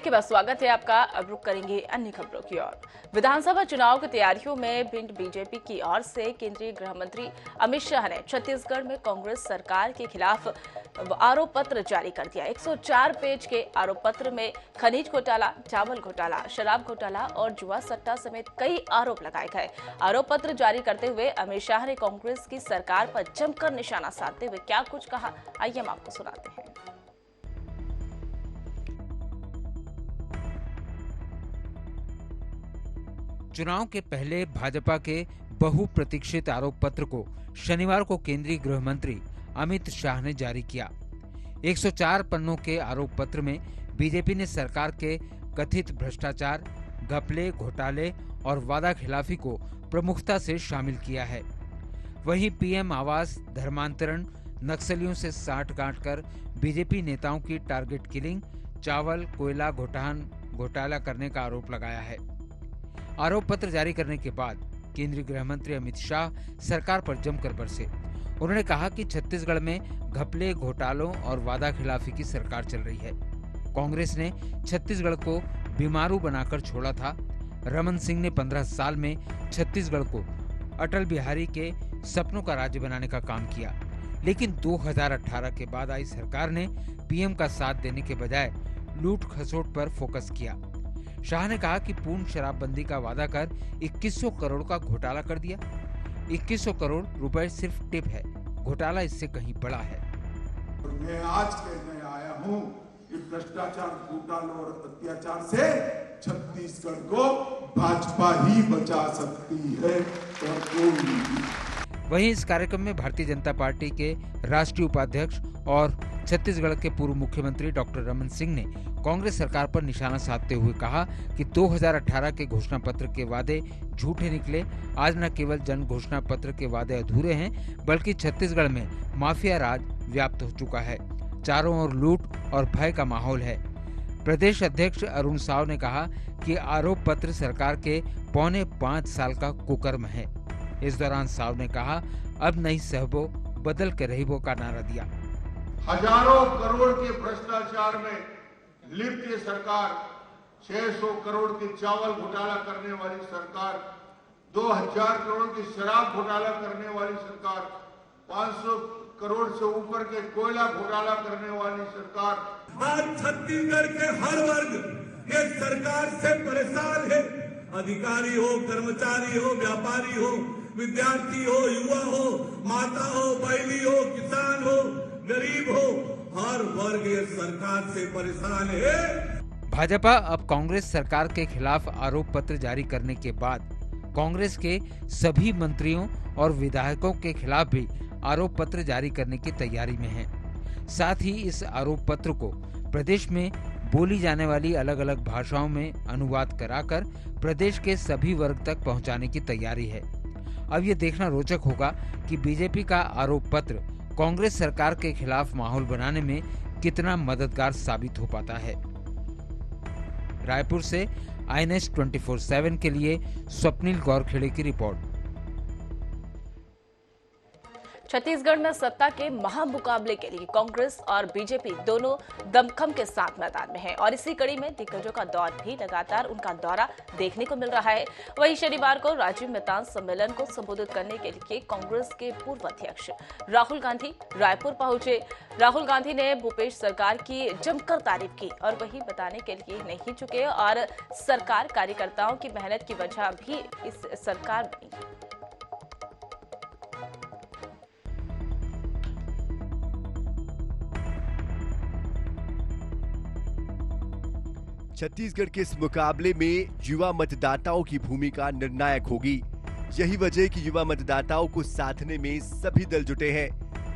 Break के बाद स्वागत है आपका। अब रुक करेंगे अन्य खबरों की ओर। विधानसभा चुनाव की तैयारियों में भिंड बीजेपी की ओर से केंद्रीय गृह मंत्री अमित शाह ने छत्तीसगढ़ में कांग्रेस सरकार के खिलाफ आरोप पत्र जारी कर दिया। 104 पेज के आरोप पत्र में खनिज घोटाला, चावल घोटाला, शराब घोटाला और जुआ सट्टा समेत कई आरोप लगाए गए। आरोप पत्र जारी करते हुए अमित शाह ने कांग्रेस की सरकार पर जमकर निशाना साधते हुए क्या कुछ कहा, आइए हम आपको सुनाते हैं। चुनाव के पहले भाजपा के बहुप्रतीक्षित आरोप पत्र को शनिवार को केंद्रीय गृह मंत्री अमित शाह ने जारी किया। 104 पन्नों के आरोप पत्र में बीजेपी ने सरकार के कथित भ्रष्टाचार, घपले, घोटाले और वादा खिलाफी को प्रमुखता से शामिल किया है। वहीं पीएम आवास, धर्मांतरण, नक्सलियों से साठगांठ कर बीजेपी नेताओं की टारगेट किलिंग, चावल, कोयला घोटाला करने का आरोप लगाया है। आरोप पत्र जारी करने के बाद केंद्रीय गृह मंत्री अमित शाह सरकार पर जमकर बरसे। उन्होंने कहा कि छत्तीसगढ़ में घपले, घोटालों और वादा खिलाफी की सरकार चल रही है। कांग्रेस ने छत्तीसगढ़ को बीमारू बनाकर छोड़ा था। रमन सिंह ने 15 साल में छत्तीसगढ़ को अटल बिहारी के सपनों का राज्य बनाने का काम किया, लेकिन 2018 के बाद आई सरकार ने पीएम का साथ देने के बजाय लूट खसोट पर फोकस किया। शाह ने कहा कि पूर्ण शराबबंदी का वादा कर 2100 करोड़ का घोटाला कर दिया। 2100 करोड़ रुपए सिर्फ टिप है, घोटाला इससे कहीं बड़ा है। मैं आज कहने आया हूं कि भ्रष्टाचार, घोटाला और अत्याचार से छत्तीसगढ़ को भाजपा ही बचा सकती है और कोई नहीं। वहीं इस कार्यक्रम में भारतीय जनता पार्टी के राष्ट्रीय उपाध्यक्ष और छत्तीसगढ़ के पूर्व मुख्यमंत्री डॉक्टर रमन सिंह ने कांग्रेस सरकार पर निशाना साधते हुए कहा कि 2018 के घोषणा पत्र के वादे झूठे निकले। आज न केवल जन घोषणा पत्र के वादे अधूरे हैं, बल्कि छत्तीसगढ़ में माफिया राज व्याप्त हो चुका है। चारों ओर लूट और भय का माहौल है। प्रदेश अध्यक्ष अरुण साव ने कहा कि आरोप पत्र सरकार के 4.25 साल का कुकर्म है। इस दौरान साव ने कहा, अब नहीं सहबो, बदल के रहिबो का नारा दिया। हजारों करोड़ के भ्रष्टाचार में लिप्त ये सरकार, 600 करोड़ के चावल घोटाला करने वाली सरकार, 2000 करोड़ की शराब घोटाला करने वाली सरकार, 500 करोड़ से ऊपर के कोयला घोटाला करने वाली सरकार। आज छत्तीसगढ़ के हर वर्ग ये सरकार से परेशान है। अधिकारी हो, कर्मचारी हो, व्यापारी हो, विद्यार्थी हो, युवा हो, माता हो, बैली हो, किसान हो, गरीब हो, हर वर्ग ये सरकार से परेशान है। भाजपा अब कांग्रेस सरकार के खिलाफ आरोप पत्र जारी करने के बाद कांग्रेस के सभी मंत्रियों और विधायकों के खिलाफ भी आरोप पत्र जारी करने की तैयारी में है। साथ ही इस आरोप पत्र को प्रदेश में बोली जाने वाली अलग अलग भाषाओं में अनुवाद कराकर प्रदेश के सभी वर्ग तक पहुंचाने की तैयारी है। अब ये देखना रोचक होगा कि बीजेपी का आरोप पत्र कांग्रेस सरकार के खिलाफ माहौल बनाने में कितना मददगार साबित हो पाता है। रायपुर से INS 24/7 के लिए स्वप्निल गौरखेड़े की रिपोर्ट। छत्तीसगढ़ में सत्ता के महामुकाबले के लिए कांग्रेस और बीजेपी दोनों दमखम के साथ मैदान में हैं और इसी कड़ी में दिग्गजों का दौर भी लगातार उनका दौरा देखने को मिल रहा है। वहीं शनिवार को राजीव मैदान सम्मेलन को संबोधित करने के लिए कांग्रेस के पूर्व अध्यक्ष राहुल गांधी रायपुर पहुंचे। राहुल गांधी ने भूपेश सरकार की जमकर तारीफ की और वही बताने के लिए नहीं चुके और सरकार कार्यकर्ताओं की मेहनत की वजह भी इस सरकार बनी। छत्तीसगढ़ के इस मुकाबले में युवा मतदाताओं की भूमिका निर्णायक होगी। यही वजह कि युवा मतदाताओं को साधने में सभी दल जुटे हैं।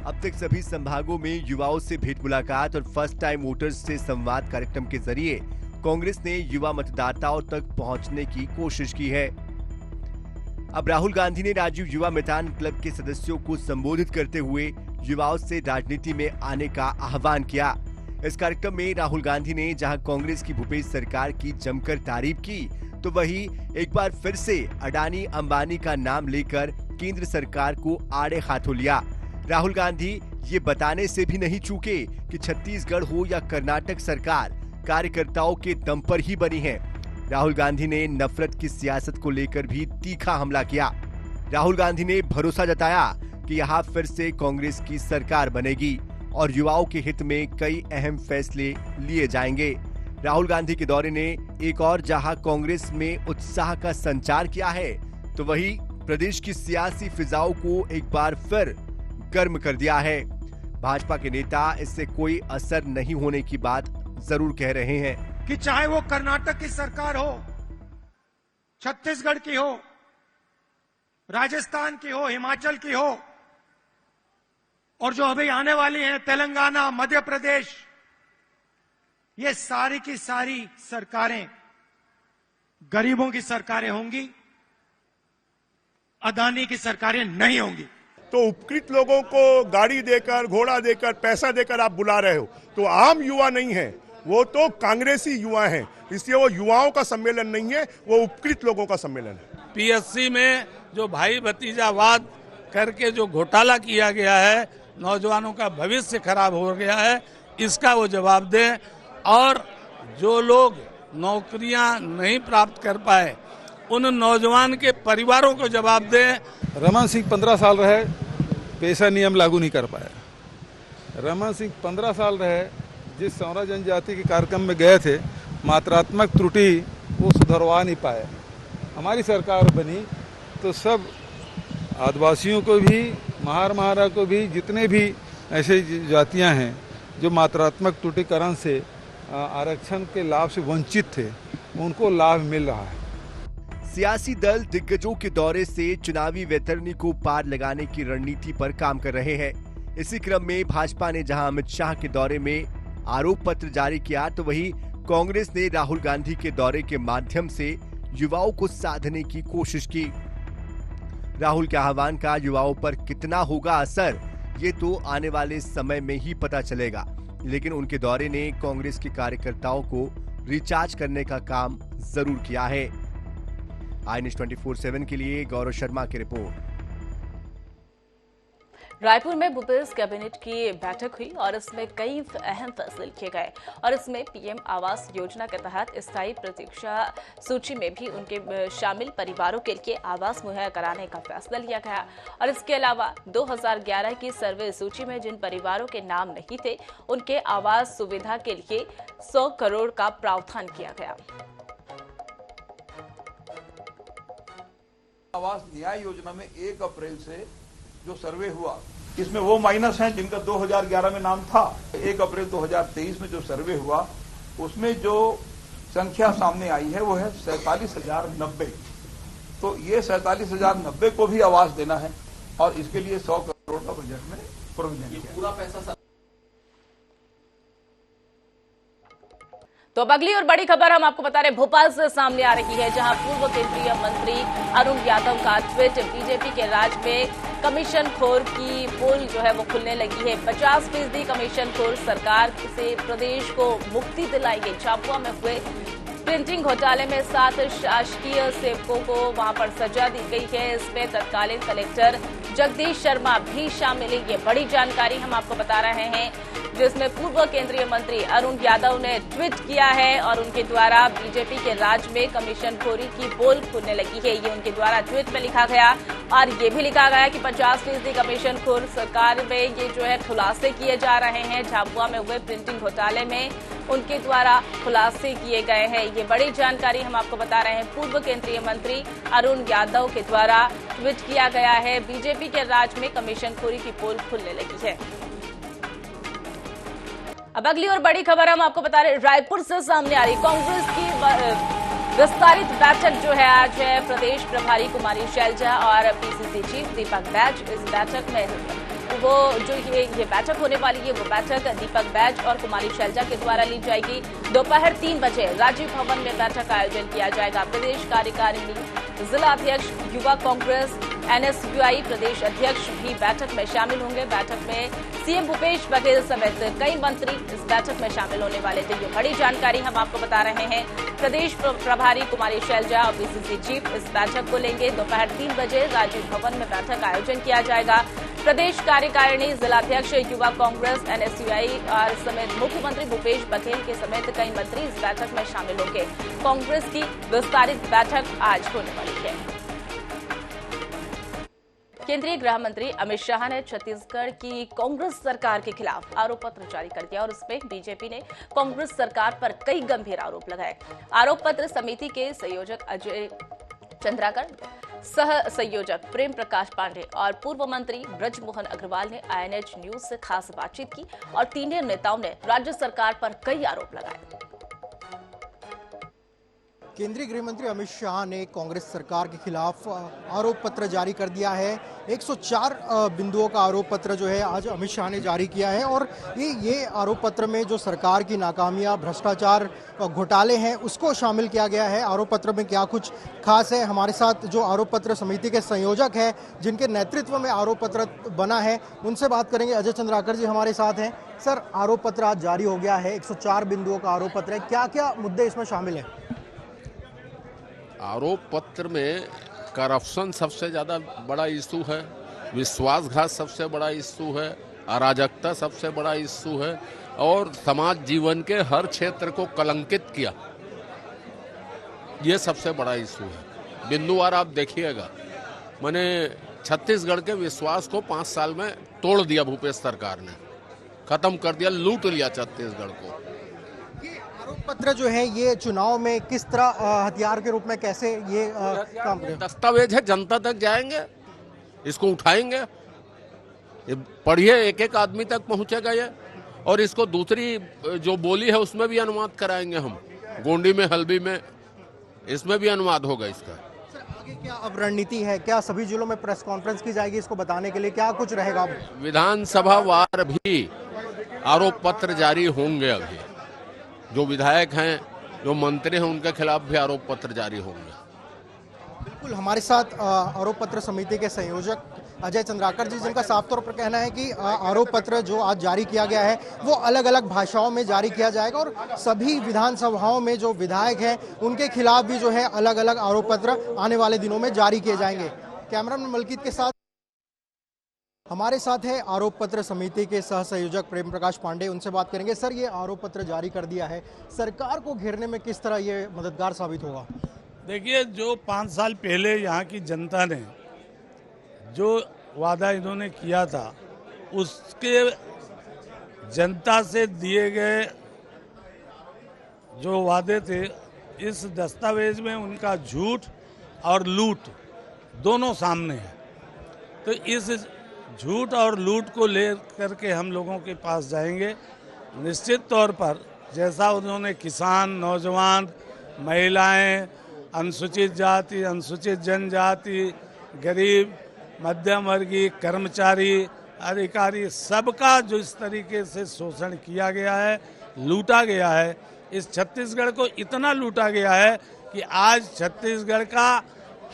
अब तक सभी संभागों में युवाओं से भेंट मुलाकात और फर्स्ट टाइम वोटर्स से संवाद कार्यक्रम के जरिए कांग्रेस ने युवा मतदाताओं तक पहुंचने की कोशिश की है। अब राहुल गांधी ने राजीव युवा मैदान क्लब के सदस्यों को संबोधित करते हुए युवाओं से राजनीति में आने का आह्वान किया। इस कार्यक्रम में राहुल गांधी ने जहां कांग्रेस की भूपेश सरकार की जमकर तारीफ की, तो वहीं एक बार फिर से अडानी अंबानी का नाम लेकर केंद्र सरकार को आड़े हाथों लिया। राहुल गांधी ये बताने से भी नहीं चूके कि छत्तीसगढ़ हो या कर्नाटक सरकार, कार्यकर्ताओं के दम पर ही बनी है। राहुल गांधी ने नफरत की सियासत को लेकर भी तीखा हमला किया। राहुल गांधी ने भरोसा जताया कि यहाँ फिर से कांग्रेस की सरकार बनेगी और युवाओं के हित में कई अहम फैसले लिए जाएंगे। राहुल गांधी के दौरे ने एक और जहां कांग्रेस में उत्साह का संचार किया है, तो वहीं प्रदेश की सियासी फिजाओं को एक बार फिर गर्म कर दिया है। भाजपा के नेता इससे कोई असर नहीं होने की बात जरूर कह रहे हैं कि चाहे वो कर्नाटक की सरकार हो, छत्तीसगढ़ की हो, राजस्थान की हो, हिमाचल की हो, और जो अभी आने वाली है तेलंगाना, मध्य प्रदेश, ये सारी की सारी सरकारें गरीबों की सरकारें होंगी, अदानी की सरकारें नहीं होंगी। तो उपकृत लोगों को गाड़ी देकर, घोड़ा देकर, पैसा देकर आप बुला रहे हो, तो आम युवा नहीं है, वो तो कांग्रेसी युवा हैं। इसलिए वो युवाओं का सम्मेलन नहीं है, वो उपकृत लोगों का सम्मेलन है। पीएससी में जो भाई भतीजावाद करके जो घोटाला किया गया है, नौजवानों का भविष्य खराब हो गया है, इसका वो जवाब दें। और जो लोग नौकरियां नहीं प्राप्त कर पाए, उन नौजवान के परिवारों को जवाब दें। रमन सिंह 15 साल रहे, पेशा नियम लागू नहीं कर पाए। रमन सिंह 15 साल रहे, जिस सौरा जनजाति के कार्यक्रम में गए थे, मात्रात्मक त्रुटि वो सुधरवा नहीं पाए। हमारी सरकार बनी तो सब आदिवासियों को भी, महार महारा को भी, जितने भी ऐसे जातियां हैं जो मात्रात्मक त्रुटिकरण से आरक्षण के लाभ से वंचित थे, उनको लाभ मिल रहा है। सियासी दल दिग्गजों के दौरे से चुनावी वैतरणी को पार लगाने की रणनीति पर काम कर रहे हैं। इसी क्रम में भाजपा ने जहां अमित शाह के दौरे में आरोप पत्र जारी किया, तो वहीं कांग्रेस ने राहुल गांधी के दौरे के माध्यम से युवाओं को साधने की कोशिश की। राहुल के आह्वान का युवाओं पर कितना होगा असर, ये तो आने वाले समय में ही पता चलेगा। लेकिन उनके दौरे ने कांग्रेस के कार्यकर्ताओं को रिचार्ज करने का काम जरूर किया है। आई न्यूज़ 24/7 के लिए गौरव शर्मा की रिपोर्ट। रायपुर में भूपेश कैबिनेट की बैठक हुई और इसमें कई अहम फैसले किए गए और इसमें पीएम आवास योजना के तहत स्थायी प्रतीक्षा सूची में भी उनके शामिल परिवारों के लिए आवास मुहैया कराने का फैसला लिया गया। और इसके अलावा 2011 की सर्वे सूची में जिन परिवारों के नाम नहीं थे, उनके आवास सुविधा के लिए 100 करोड़ का प्रावधान किया गया। आवास न्याय योजना में 1 अप्रैल से जो सर्वे हुआ, इसमें वो माइनस हैं जिनका 2011 में नाम था। 1 अप्रैल 2023 में जो सर्वे हुआ, उसमें जो संख्या सामने आई है वो है 47,090। तो ये 47,090 को भी आवास देना है और इसके लिए 100 करोड़ का बजट में प्रोविजन किया। पूरा पैसा। तो अब अगली और बड़ी खबर हम आपको बता रहे भोपाल से सामने आ रही है, जहां पूर्व केंद्रीय मंत्री अरुण यादव का ट्वीट, बीजेपी के राज में कमीशन खोर की पोल जो है वो खुलने लगी है। 50% कमीशन खोर सरकार से प्रदेश को मुक्ति दिलाएंगे। झाबुआ में हुए प्रिंटिंग घोटाले में 7 शासकीय सेवकों को वहां पर सजा दी गई है। इसमें तत्कालीन कलेक्टर जगदीश शर्मा भी शामिल है। ये बड़ी जानकारी हम आपको बता रहे हैं, जिसमें पूर्व केंद्रीय मंत्री अरुण यादव ने ट्वीट किया है और उनके द्वारा बीजेपी के राज में कमीशन खोरी की पोल खुलने लगी है। ये उनके द्वारा ट्वीट में लिखा गया और ये भी लिखा गया कि 50% कमीशन खोर सरकार में ये जो है खुलासे किए जा रहे हैं। झाबुआ में हुए प्रिंटिंग घोटाले में उनके द्वारा खुलासे किए गए हैं। ये बड़ी जानकारी हम आपको बता रहे हैं, पूर्व केंद्रीय मंत्री अरुण यादव के द्वारा ट्वीट किया गया है। बीजेपी के राज में कमीशन खोरी की पोल खुलने लगी है। अब अगली और बड़ी खबर हम आपको बता रहे रायपुर से सामने आ रही कांग्रेस की विस्तारित बैठक जो है आज है। प्रदेश प्रभारी कुमारी शैलजा और पीसीसी चीफ दीपक बैज इस बैठक में वो जो ये बैठक होने वाली है, वो बैठक दीपक बैज और कुमारी शैलजा के द्वारा ली जाएगी। दोपहर 3 बजे राजीव भवन में बैठक का आयोजन किया जाएगा। प्रदेश कार्यकारिणी, जिला अध्यक्ष, युवा कांग्रेस, एनएसयूआई प्रदेश अध्यक्ष भी बैठक में शामिल होंगे। बैठक में सीएम भूपेश बघेल समेत कई मंत्री इस बैठक में शामिल होने वाले थे। ये बड़ी जानकारी हम आपको बता रहे हैं। प्रदेश प्रभारी कुमारी शैलजा और पीसीसी चीफ इस बैठक को लेंगे। दोपहर 3 बजे राजीव भवन में बैठक का आयोजन किया जाएगा। प्रदेश कार्यकारिणी जिलाध्यक्ष युवा कांग्रेस एनएसयूआई और समेत मुख्यमंत्री भूपेश बघेल के समेत कई मंत्री इस बैठक में शामिल होंगे। कांग्रेस की विस्तारित बैठक आज होने वाली है। केंद्रीय गृह मंत्री अमित शाह ने छत्तीसगढ़ की कांग्रेस सरकार के खिलाफ आरोप पत्र जारी कर दिया और उसमें बीजेपी ने कांग्रेस सरकार पर कई गंभीर आरोप लगाए। आरोप पत्र समिति के संयोजक अजय चंद्राकर, सह संयोजक प्रेम प्रकाश पांडे और पूर्व मंत्री ब्रजमोहन अग्रवाल ने आईएनएच न्यूज से खास बातचीत की और तीनों नेताओं ने राज्य सरकार पर कई आरोप लगाए। केंद्रीय गृह मंत्री अमित शाह ने कांग्रेस सरकार के खिलाफ आरोप पत्र जारी कर दिया है। 104 बिंदुओं का आरोप पत्र जो है आज अमित शाह ने जारी किया है और ये आरोप पत्र में जो सरकार की नाकामियां, भ्रष्टाचार, घोटाले हैं उसको शामिल किया गया है। आरोप पत्र में क्या कुछ खास है, हमारे साथ जो आरोप पत्र समिति के संयोजक हैं जिनके नेतृत्व में आरोप पत्र बना है उनसे बात करेंगे। अजय चंद्राकर जी हमारे साथ हैं। सर, आरोप पत्र आज जारी हो गया है, 104 बिंदुओं का आरोप पत्र है, क्या क्या मुद्दे इसमें शामिल है? आरोप पत्र में करप्शन सबसे ज़्यादा बड़ा इशू है, विश्वासघात सबसे बड़ा इशू है, अराजकता सबसे बड़ा इशू है और समाज जीवन के हर क्षेत्र को कलंकित किया, ये सबसे बड़ा इशू है। बिंदुवार आप देखिएगा, मैंने छत्तीसगढ़ के विश्वास को 5 साल में तोड़ दिया भूपेश सरकार ने, खत्म कर दिया, लूट लिया छत्तीसगढ़ को। आरोप पत्र जो है ये चुनाव में किस तरह हथियार के रूप में कैसे ये काम करें? दस्तावेज है, जनता तक जाएंगे, इसको उठाएंगे, पढ़िए, एक एक आदमी तक पहुंचेगा ये, और इसको दूसरी जो बोली है उसमें भी अनुवाद कराएंगे हम, गोंडी में, हल्बी में, इसमें भी अनुवाद होगा इसका। सर, आगे क्या अब रणनीति है? क्या सभी जिलों में प्रेस कॉन्फ्रेंस की जाएगी इसको बताने के लिए? क्या कुछ रहेगा? विधानसभा वार भी आरोप पत्र जारी होंगे। अभी जो विधायक हैं, जो मंत्री हैं, उनके खिलाफ भी आरोप पत्र जारी होंगे। बिल्कुल, हमारे साथ आरोप पत्र समिति के संयोजक अजय चंद्राकर जी, जिनका साफ तौर पर कहना है कि आरोप पत्र जो आज जारी किया गया है वो अलग अलग भाषाओं में जारी किया जाएगा और सभी विधानसभाओं में जो विधायक हैं उनके खिलाफ भी जो है अलग अलग आरोप पत्र आने वाले दिनों में जारी किए जाएंगे। कैमरामैन मलकीत के साथ हमारे साथ है आरोप पत्र समिति के सह संयोजक प्रेम प्रकाश पांडे, उनसे बात करेंगे। सर, ये आरोप पत्र जारी कर दिया है, सरकार को घेरने में किस तरह ये मददगार साबित होगा? देखिए, जो 5 साल पहले यहाँ की जनता ने जो वादा इन्होंने किया था उसके जनता से दिए गए जो वादे थे, इस दस्तावेज में उनका झूठ और लूट दोनों सामने है। तो इस झूठ और लूट को लेकर के हम लोगों के पास जाएंगे। निश्चित तौर पर जैसा उन्होंने किसान, नौजवान, महिलाएं, अनुसूचित जाति, अनुसूचित जनजाति, गरीब, मध्यम वर्गीय, कर्मचारी, अधिकारी, सबका जो इस तरीके से शोषण किया गया है, लूटा गया है, इस छत्तीसगढ़ को इतना लूटा गया है कि आज छत्तीसगढ़ का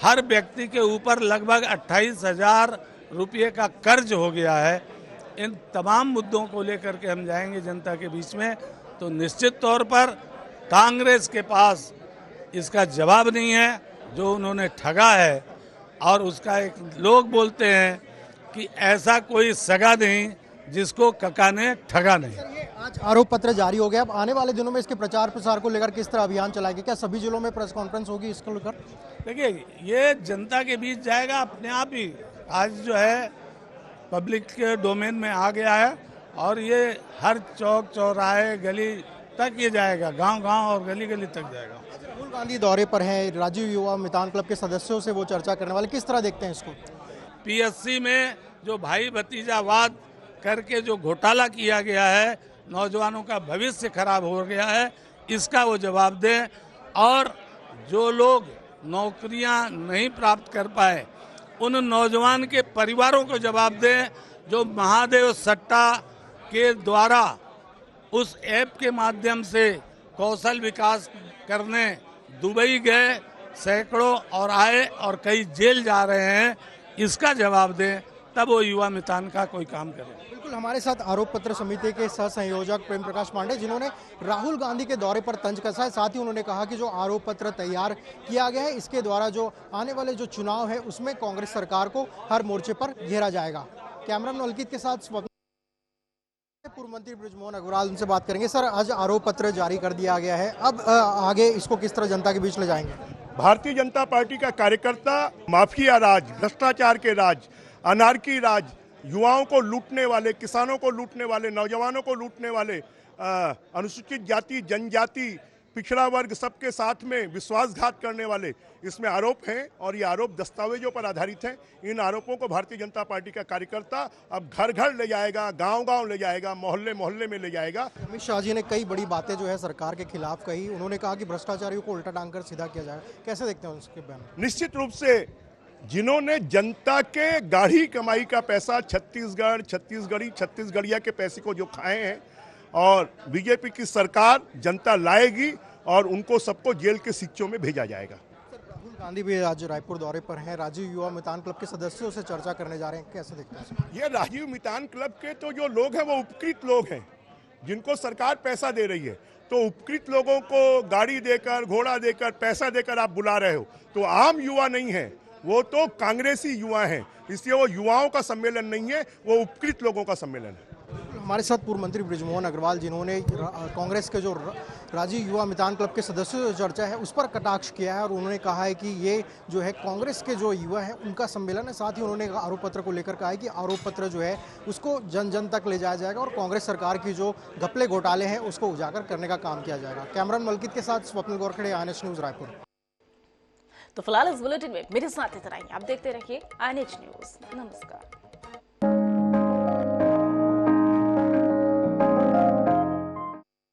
हर व्यक्ति के ऊपर लगभग 28,000 रुपये का कर्ज हो गया है। इन तमाम मुद्दों को लेकर के हम जाएंगे जनता के बीच में, तो निश्चित तौर पर कांग्रेस के पास इसका जवाब नहीं है जो उन्होंने ठगा है। और उसका एक लोग बोलते हैं कि ऐसा कोई सगा नहीं जिसको कका ने ठगा नहीं। ये आज आरोप पत्र जारी हो गया, अब आने वाले दिनों में इसके प्रचार प्रसार को लेकर किस तरह अभियान चलाएंगे? क्या सभी जिलों में प्रेस कॉन्फ्रेंस होगी इसको लेकर? देखिए, ये जनता के बीच जाएगा अपने आप ही। आज जो है पब्लिक के डोमेन में आ गया है और ये हर चौक चौराहे गली तक ये जाएगा, गांव-गांव और गली-गली तक जाएगा। राहुल गांधी दौरे पर हैं, राजीव युवा मितान क्लब के सदस्यों से वो चर्चा करने वाले, किस तरह देखते हैं इसको? पीएससी में जो भाई भतीजावाद करके जो घोटाला किया गया है, नौजवानों का भविष्य खराब हो गया है, इसका वो जवाब दें। और जो लोग नौकरियां नहीं प्राप्त कर पाए उन नौजवान के परिवारों को जवाब दें जो महादेव सट्टा के द्वारा उस ऐप के माध्यम से कौशल विकास करने दुबई गए, सैकड़ों और आए और कई जेल जा रहे हैं, इसका जवाब दें, तब वो युवा मितान का कोई काम करे। बिल्कुल, हमारे साथ आरोप पत्र समिति के सह संयोजक प्रेम प्रकाश पांडे, जिन्होंने राहुल गांधी के दौरे पर तंज कसा है। साथ ही उन्होंने कहा कि जो आरोप पत्र तैयार किया गया है इसके द्वारा जो आने वाले जो चुनाव है उसमें कांग्रेस सरकार को हर मोर्चे पर घेरा जाएगा। कैमरामैन मलकीत के साथ स्वप्न। पूर्व मंत्री बृजमोहन अग्रवाल, उनसे बात करेंगे। सर, आज आरोप पत्र जारी कर दिया गया है, अब आगे इसको किस तरह जनता के बीच ले जाएंगे? भारतीय जनता पार्टी का कार्यकर्ता माफिया राज, भ्रष्टाचार के राज, अनारकी राज, युवाओं को लूटने वाले, किसानों को लूटने वाले, नौजवानों को लूटने वाले, अनुसूचित जाति, जनजाति, पिछड़ा वर्ग सबके साथ में विश्वासघात करने वाले इसमें आरोप हैं और ये आरोप दस्तावेजों पर आधारित हैं। इन आरोपों को भारतीय जनता पार्टी का कार्यकर्ता अब घर घर ले जाएगा, गांव गांव ले जाएगा, मोहल्ले मोहल्ले में ले जाएगा। अमित शाह जी ने कई बड़ी बातें जो है सरकार के खिलाफ कही। उन्होंने कहा कि भ्रष्टाचारियों को उल्टा टांग कर सीधा किया जाए, कैसे देखते हैं उसके बयान? निश्चित रूप से जिन्होंने जनता के गाढ़ी कमाई का पैसा छत्तीसगढ़िया के पैसे को जो खाए हैं, और बीजेपी की सरकार जनता लाएगी और उनको सबको जेल के सिक्चों में भेजा जाएगा। राहुल गांधी भी आज रायपुर दौरे पर हैं, राजीव युवा मितान क्लब के सदस्यों से चर्चा करने जा रहे हैं, कैसे देखते हैं? ये राजीव मितान क्लब के तो जो लोग हैं वो उपकृत लोग हैं, जिनको सरकार पैसा दे रही है। तो उपकृत लोगों को गाड़ी देकर, घोड़ा देकर, पैसा देकर आप बुला रहे हो, तो आम युवा नहीं है, वो तो कांग्रेसी युवा हैं। इसलिए वो युवाओं का सम्मेलन नहीं है, वो उपकृत लोगों का सम्मेलन है। हमारे साथ पूर्व मंत्री बृजमोहन अग्रवाल, जिन्होंने कांग्रेस के जो राजीव युवा मितान क्लब के सदस्यों से चर्चा है उस पर कटाक्ष किया है और उन्होंने कहा है कि ये जो है कांग्रेस के जो युवा हैं उनका सम्मेलन है। साथ ही उन्होंने आरोप पत्र को लेकर कहा है कि आरोप पत्र जो है उसको जन जन तक ले जाया जाएगा और कांग्रेस सरकार की जो घपले घोटाले हैं उसको उजागर करने का काम किया जाएगा। कैमरामैन मलकीत के साथ स्वप्निल गोरखड़े, INH न्यूज रायपुर। तो फिलहाल इस बुलेटिन में मेरे साथ इतना ही। आप देखते रहिए INH न्यूज। नमस्कार।